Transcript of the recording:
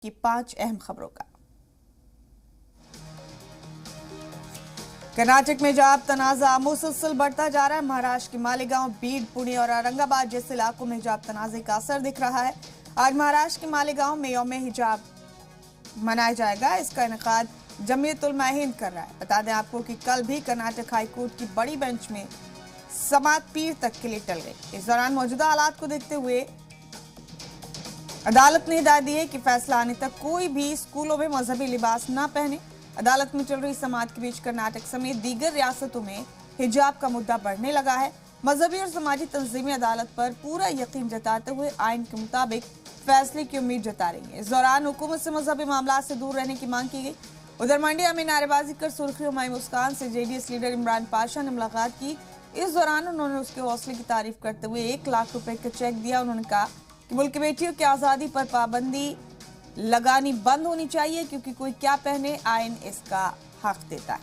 की 5 अहम खबरों का। कर्नाटक में हिजाब तनाजा मुसलसल बढ़ता जा रहा है। महाराष्ट्र के मालेगांव, बीड, पुणे और औरंगाबाद जैसे इलाकों में हिजाब तनाजे का असर दिख रहा है। आज महाराष्ट्र के मालेगांव में यौम हिजाब मनाया जाएगा। इसका इनेकाद जमीयत उलमा हिंद कर रहा है। बता दें आपको कि कल भी कर्नाटक हाईकोर्ट की बड़ी बेंच में समाअत पीर तक के लिए टल गई। इस दौरान मौजूदा हालात को देखते हुए अदालत ने हिदायत दी है कि फैसला आने तक कोई भी स्कूलों में मजहबी लिबास न पहने। अदालत में चल रही समाअत के बीच कर्नाटक समेत दीगर रियासतों में हिजाब का मुद्दा बढ़ने लगा है। मजहबी और समाजी तंजीमें अदालत पर पूरा यकीन जताते हुए आइन के मुताबिक फैसले की उम्मीद जता रही है। इस दौरान हुकूमत से मजहबी मामला से दूर रहने की मांग की गई। उधर मंडिया में नारेबाजी कर सुर्खियों में मुस्कान से जेडीएस लीडर इमरान पाशा ने मुलाकात की। इस दौरान उन्होंने उसके हौसले की तारीफ करते हुए 1 लाख रुपए का चेक दिया। उन्होंने कहा कि मुल्क की बेटियों की आज़ादी पर पाबंदी लगानी बंद होनी चाहिए, क्योंकि कोई क्या पहने आइन इसका हक देता है।